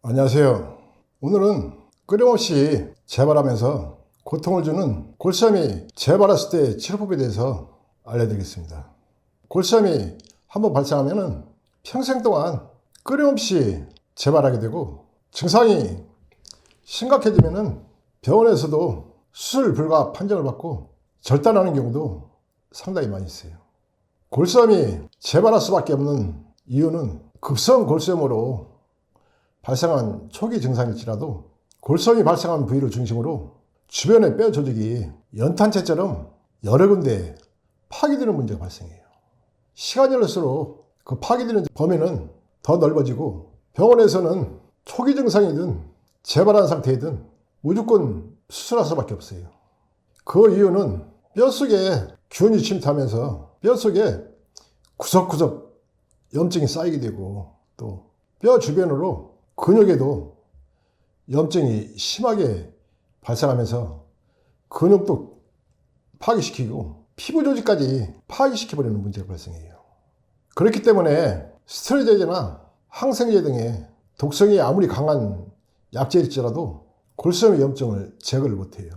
안녕하세요. 오늘은 끊임없이 재발하면서 고통을 주는 골수암이 재발했을 때 치료법에 대해서 알려드리겠습니다. 골수암이 한번 발생하면 평생 동안 끊임없이 재발하게 되고, 증상이 심각해지면 병원에서도 수술 불가 판정을 받고 절단하는 경우도 상당히 많이 있어요. 골수암이 재발할 수밖에 없는 이유는 급성 골수염으로 발생한 초기 증상일지라도 골수염이 발생한 부위를 중심으로 주변의 뼈 조직이 연탄재처럼 여러 군데 파괴되는 문제가 발생해요. 시간이 흘럴수록 그 파괴되는 범위는 더 넓어지고, 병원에서는 초기 증상이든 재발한 상태이든 무조건 수술할 수밖에 없어요. 그 이유는 뼈 속에 균이 침투하면서 뼈 속에 구석구석 염증이 쌓이게 되고, 또 뼈 주변으로 근육에도 염증이 심하게 발생하면서 근육도 파괴시키고 피부 조직까지 파괴시켜버리는 문제가 발생해요. 그렇기 때문에 스테로이드나 항생제 등의 독성이 아무리 강한 약제일지라도 골수염의 염증을 제거를 못해요.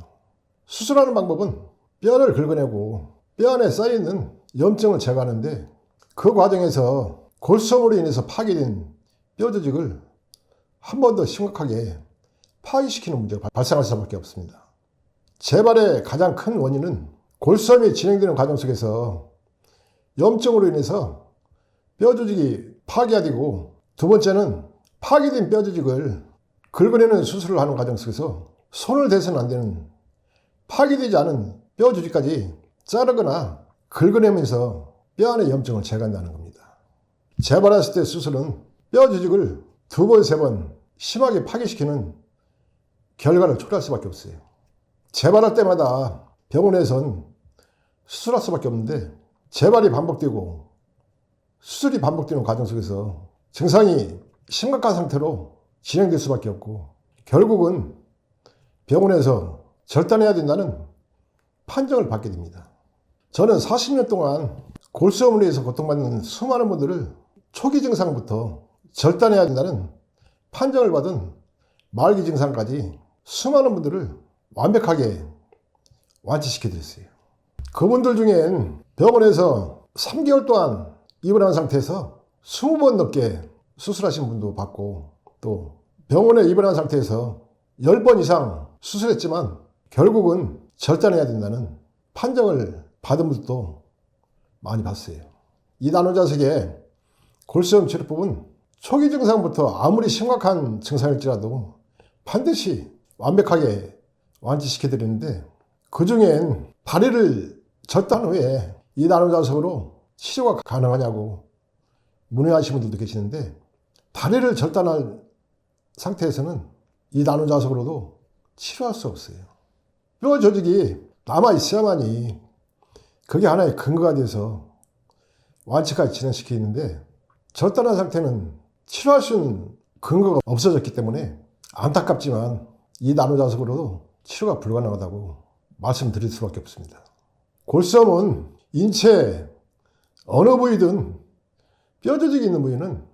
수술하는 방법은 뼈를 긁어내고 뼈 안에 쌓여있는 염증을 제거하는데, 그 과정에서 골수염으로 인해서 파괴된 뼈 조직을 한 번 더 심각하게 파괴시키는 문제가 발생할 수밖에 없습니다. 재발의 가장 큰 원인은 골수암이 진행되는 과정 속에서 염증으로 인해서 뼈 조직이 파괴되고, 두 번째는 파괴된 뼈 조직을 긁어내는 수술을 하는 과정 속에서 손을 대서는 안 되는 파괴되지 않은 뼈 조직까지 자르거나 긁어내면서 뼈 안의 염증을 제거한다는 겁니다. 재발했을 때 수술은 뼈 조직을 두 번, 세 번 심하게 파괴시키는 결과를 초래할 수밖에 없어요. 재발할 때마다 병원에선 수술할 수밖에 없는데, 재발이 반복되고 수술이 반복되는 과정 속에서 증상이 심각한 상태로 진행될 수밖에 없고, 결국은 병원에서 절단해야 된다는 판정을 받게 됩니다. 저는 40년 동안 골수염으로 인해서 고통받는 수많은 분들을 초기 증상부터 절단해야 된다는 판정을 받은 말기 증상까지 수많은 분들을 완벽하게 완치시켜드렸어요. 그분들 중엔 병원에서 3개월 동안 입원한 상태에서 20번 넘게 수술하신 분도 봤고, 또 병원에 입원한 상태에서 10번 이상 수술했지만 결국은 절단해야 된다는 판정을 받은 분들도 많이 봤어요. 이 나노자석의 골수염 치료법은 초기 증상부터 아무리 심각한 증상일지라도 반드시 완벽하게 완치시켜드리는데, 그 중엔 다리를 절단 후에 이 나노자석으로 치료가 가능하냐고 문의하시는 분들도 계시는데, 다리를 절단한 상태에서는 이 나노자석으로도 치료할 수 없어요. 뼈 조직이 남아있어야만이 그게 하나의 근거가 돼서 완치까지 진행시키는데, 절단한 상태는 치료할 수 있는 근거가 없어졌기 때문에 안타깝지만 이 나노자석으로도 치료가 불가능하다고 말씀드릴 수밖에 없습니다. 골수염은 인체 어느 부위든 뼈 조직이 있는 부위는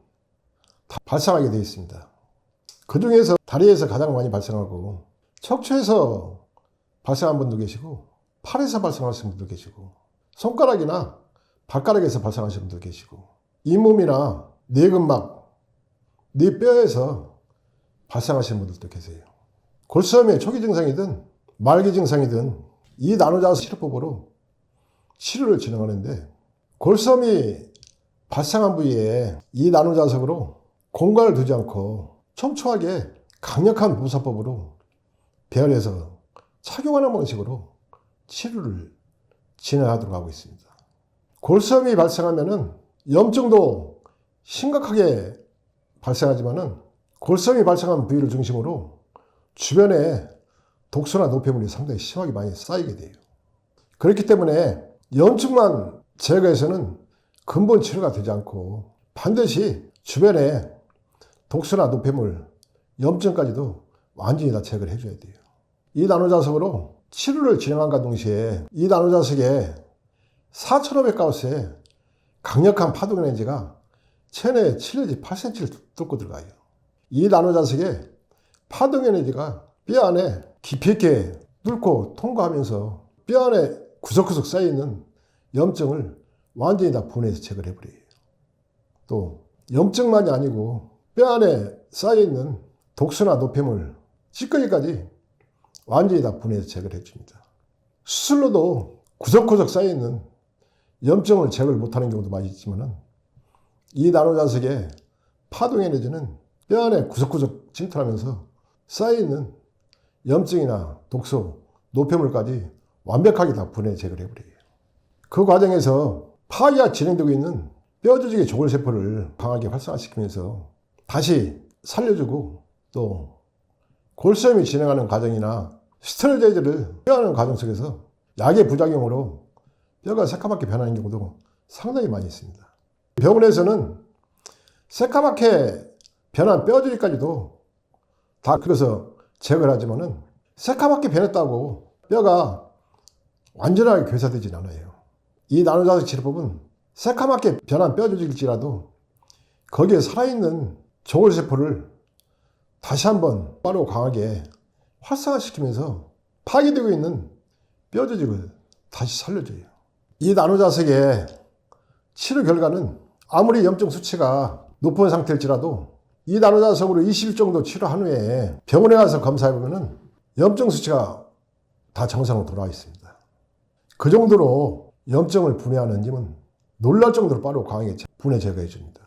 다 발생하게 되어 있습니다. 그 중에서 다리에서 가장 많이 발생하고, 척추에서 발생한 분도 계시고, 팔에서 발생하시는 분도 계시고, 손가락이나 발가락에서 발생하시는 분도 계시고, 잇몸이나 뇌근막, 뇌뼈에서 발생하시는 분들도 계세요. 골수염의 초기 증상이든 말기 증상이든 이 나노자석 치료법으로 치료를 진행하는데, 골수염이 발생한 부위에 이 나노자석으로 공간을 두지 않고 촘촘하게 강력한 부사법으로 배열해서 착용하는 방식으로 치료를 진행하도록 하고 있습니다. 골수염이 발생하면은 염증도 심각하게 발생하지만은 골수염이 발생한 부위를 중심으로 주변에 독소나 노폐물이 상당히 심하게 많이 쌓이게 돼요. 그렇기 때문에 염증만 제거해서는 근본 치료가 되지 않고 반드시 주변에 독소나 노폐물, 염증까지도 완전히 다 제거를 해줘야 돼요. 이 나노자석으로 치료를 진행함과 동시에 이 나노자석에 4500가우스의 강력한 파동 에너지가 체내에 7내지 8cm를 뚫고 들어가요. 이 나노자석의 파동 에너지가 뼈 안에 깊이 있게 뚫고 통과하면서 뼈 안에 구석구석 쌓여있는 염증을 완전히 다 분해해서 제거를 해버려요. 또 염증만이 아니고 뼈 안에 쌓여있는 독소나 노폐물, 찌꺼기까지 완전히 다 분해해서 제거를 해줍니다. 수술로도 구석구석 쌓여있는 염증을 제거를 못하는 경우도 많이 있지만 이 나노자석의 파동 에너지는 뼈 안에 구석구석 침투하면서 쌓여있는 염증이나 독소, 노폐물까지 완벽하게 다 분해 제거를 해버려요. 그 과정에서 파괴가 진행되고 있는 뼈 조직의 조골세포를 강하게 활성화시키면서 다시 살려주고 또 골수염이 진행하는 과정이나 스테로이드를 투여하는 과정 속에서 약의 부작용으로 뼈가 새까맣게 변하는 경우도 상당히 많이 있습니다. 병원에서는 새까맣게 변한 뼈 조직까지도 다 그래서 제거를 하지만은 새까맣게 변했다고 뼈가 완전하게 괴사되진 않아요. 이 나노자석 치료법은 새까맣게 변한 뼈 조직일지라도 거기에 살아있는 조골세포를 다시 한번 빠르고 강하게 활성화시키면서 파괴되고 있는 뼈 조직을 다시 살려줘요. 이 나노자석의 치료 결과는 아무리 염증 수치가 높은 상태일지라도 이 나노자석으로 20일 정도 치료한 후에 병원에 가서 검사해보면 염증 수치가 다 정상으로 돌아와 있습니다. 그 정도로 염증을 분해하는 힘은 놀랄 정도로 빠르고 강하게 분해 제거해 줍니다.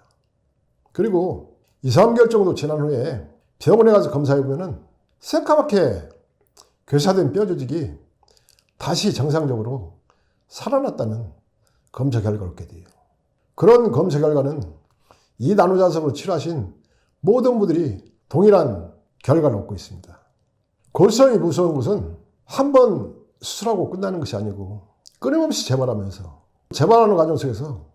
그리고 2, 3개월 정도 지난 후에 병원에 가서 검사해보면 새까맣게 괴사된 뼈 조직이 다시 정상적으로 살아났다는 검사 결과를 얻게 돼요. 그런 검사 결과는 이 나노자석으로 치료하신 모든 분들이 동일한 결과를 얻고 있습니다. 골수염이 무서운 것은 한 번 수술하고 끝나는 것이 아니고 끊임없이 재발하면서 재발하는 과정 속에서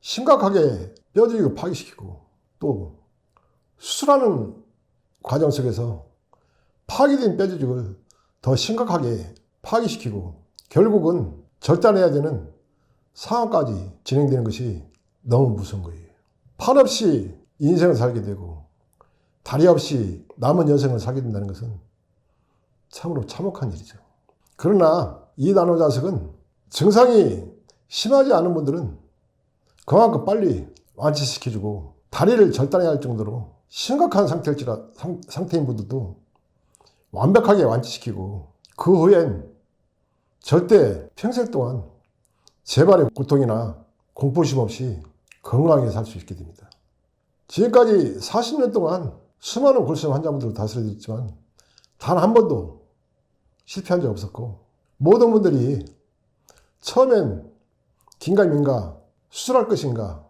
심각하게 뼈 조직을 파괴시키고 또 수술하는 과정 속에서 파괴된 뼈 조직을 더 심각하게 파괴시키고 결국은 절단해야 되는 상황까지 진행되는 것이 너무 무서운 거예요. 팔 없이 인생을 살게 되고 다리 없이 남은 여생을 살게 된다는 것은 참으로 참혹한 일이죠. 그러나 이 나노자석은 증상이 심하지 않은 분들은 그만큼 빨리 완치시켜주고 다리를 절단해야 할 정도로 심각한 상태인 분들도 완벽하게 완치시키고 그 후엔 절대 평생 동안 재발의 고통이나 공포심 없이 건강하게 살 수 있게 됩니다. 지금까지 40년 동안 수많은 골수염 환자분들을 다스려드렸지만 단 한 번도 실패한 적 없었고 모든 분들이 처음엔 긴가민가 수술할 것인가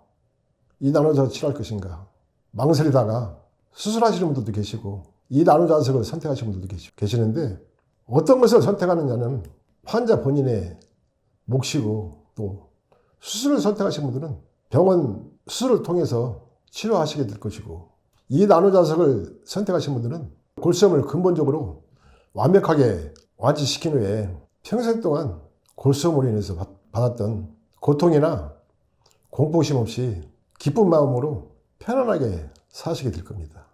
이 나노자석 치료할 것인가 망설이다가 수술하시는 분들도 계시고 이 나노자석을 선택하시는 분들도 계시는데 어떤 것을 선택하느냐는 환자 본인의 몫이고 또 수술을 선택하신 분들은 병원 수술을 통해서 치료하시게 될 것이고 이 나노자석을 선택하신 분들은 골수염을 근본적으로 완벽하게 완치시킨 후에 평생 동안 골수염으로 인해서 받았던 고통이나 공포심 없이 기쁜 마음으로 편안하게 사시게 될 겁니다.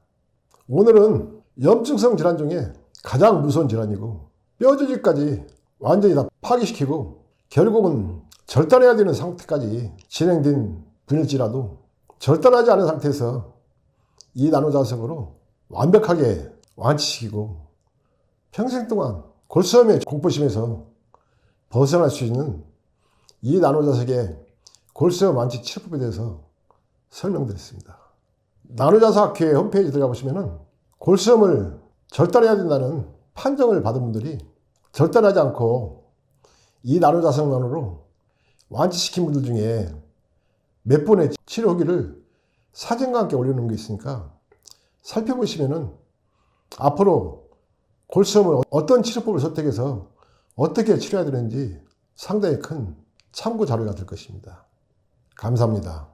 오늘은 염증성 질환 중에 가장 무서운 질환이고 뼈 조직까지 완전히 다 파괴시키고 결국은 절단해야 되는 상태까지 진행된 분일지라도 절단하지 않은 상태에서 이 나노자석으로 완벽하게 완치시키고 평생 동안 골수염의 공포심에서 벗어날 수 있는 이 나노자석의 골수염 완치 치료법에 대해서 설명드렸습니다. 나노자석학회 홈페이지 들어가 보시면 골수염을 절단해야 된다는 판정을 받은 분들이 절단하지 않고 이 나노자석만으로 완치시킨 분들 중에 몇 분의 치료 후기를 사진과 함께 올려놓은 게 있으니까 살펴보시면은 앞으로 골수염을 어떤 치료법을 선택해서 어떻게 치료해야 되는지 상당히 큰 참고 자료가 될 것입니다. 감사합니다.